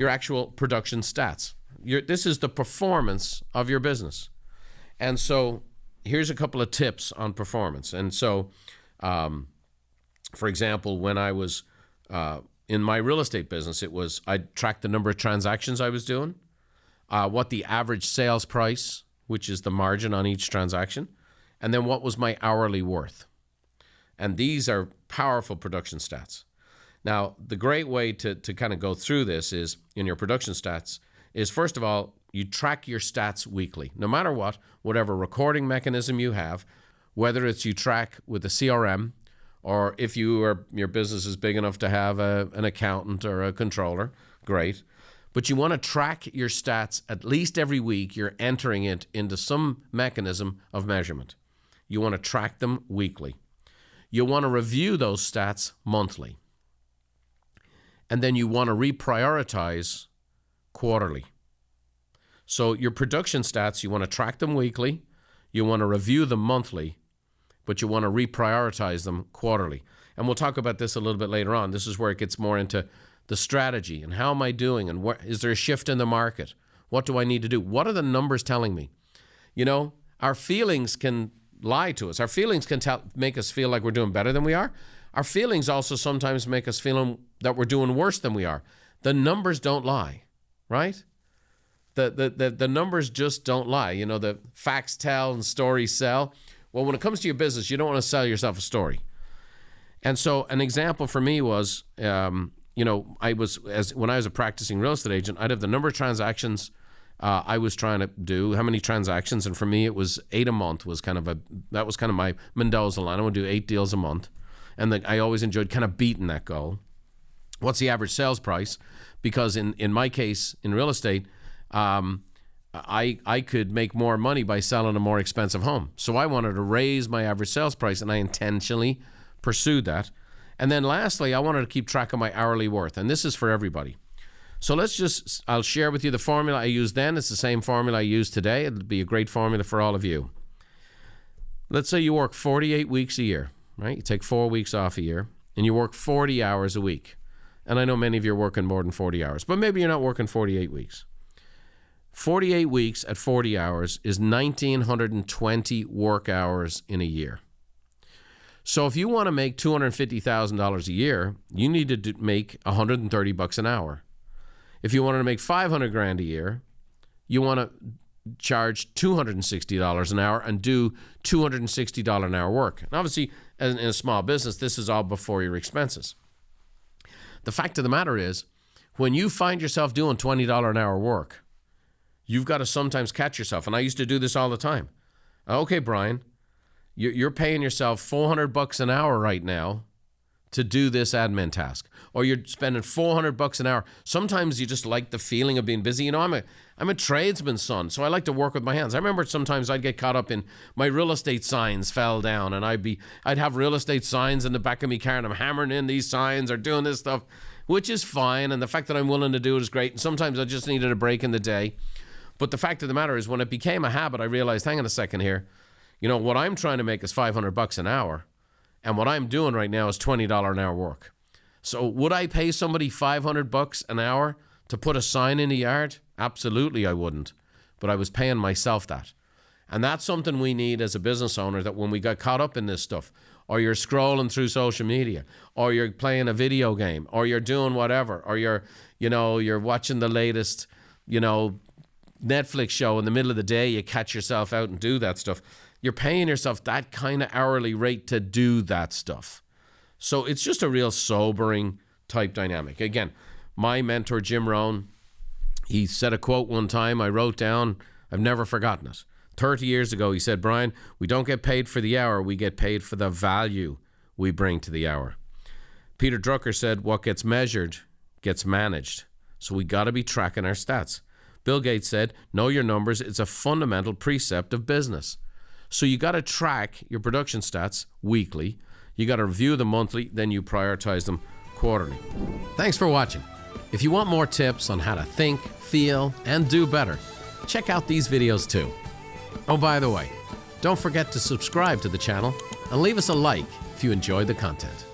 your actual production stats. This is the performance of your business. And so here's a couple of tips on performance. And so, for example, when I was in my real estate business, I tracked the number of transactions I was doing, what the average sales price, which is the margin on each transaction, and then what was my hourly worth. And these are powerful production stats. Now, the great way to kind of go through this is in your production stats is, first of all, you track your stats weekly. No matter what, whatever recording mechanism you have, whether it's you track with a CRM, or if your business is big enough to have an accountant or a controller, great. But you want to track your stats at least every week. You're entering it into some mechanism of measurement. You want to track them weekly. You want to review those stats monthly. And then you want to reprioritize quarterly. So your production stats, you want to track them weekly, you want to review them monthly, but you want to reprioritize them quarterly. And we'll talk about this a little bit later on. This is where it gets more into the strategy and how am I doing and is there a shift in the market? What do I need to do? What are the numbers telling me? You know, our feelings can lie to us. Our feelings can make us feel like we're doing better than we are. Our feelings also sometimes make us feel that we're doing worse than we are. The numbers don't lie, right? The numbers just don't lie. You know, the facts tell and stories sell. Well, when it comes to your business, you don't want to sell yourself a story. And so an example for me was, when I was a practicing real estate agent, I'd have the number of transactions I was trying to do, how many transactions, and for me it was 8 a month that was kind of my Mendoza line. I would do 8 deals a month, and I always enjoyed kind of beating that goal. What's the average sales price? Because in my case in real estate, I could make more money by selling a more expensive home. So I wanted to raise my average sales price, and I intentionally pursued that. And then lastly, I wanted to keep track of my hourly worth, and this is for everybody. So I'll share with you the formula I used then. It's the same formula I use today. It'll be a great formula for all of you. Let's say you work 48 weeks a year, right? You take 4 weeks off a year, and you work 40 hours a week. And I know many of you are working more than 40 hours, but maybe you're not working 48 weeks. 48 weeks at 40 hours is 1,920 work hours in a year. So if you want to make $250,000 a year, you need to make $130 an hour. If you wanted to make $500,000 a year, you want to charge $260 an hour and do $260 an hour work. And obviously, in a small business, this is all before your expenses. The fact of the matter is, when you find yourself doing $20 an hour work, you've got to sometimes catch yourself. And I used to do this all the time. Okay, Brian, you're paying yourself $400 an hour right now to do this admin task, or you're spending $400 an hour. Sometimes you just like the feeling of being busy. You know, I'm a tradesman's son, so I like to work with my hands. I remember sometimes I'd get caught up in my real estate signs fell down, and I'd have real estate signs in the back of my car, and I'm hammering in these signs or doing this stuff, which is fine. And the fact that I'm willing to do it is great. And sometimes I just needed a break in the day. But the fact of the matter is, when it became a habit, I realized, hang on a second here. You know, what I'm trying to make is $500 an hour. And what I'm doing right now is $20 an hour work. So would I pay somebody $500 an hour to put a sign in the yard? Absolutely I wouldn't. But I was paying myself that. And that's something we need as a business owner, that when we got caught up in this stuff, or you're scrolling through social media, or you're playing a video game, or you're doing whatever, or you're watching the latest, Netflix show in the middle of the day, you catch yourself out and do that stuff. You're paying yourself that kind of hourly rate to do that stuff. So it's just a real sobering type dynamic. Again, my mentor, Jim Rohn, he said a quote one time I wrote down. I've never forgotten it. 30 years ago, he said, Brian, we don't get paid for the hour. We get paid for the value we bring to the hour. Peter Drucker said, what gets measured gets managed. So we got to be tracking our stats. Bill Gates said, know your numbers. It's a fundamental precept of business. So you got to track your production stats weekly. You got to review them monthly, then you prioritize them quarterly. Thanks for watching. If you want more tips on how to think, feel, and do better, check out these videos too. Oh, by the way, don't forget to subscribe to the channel and leave us a like if you enjoyed the content.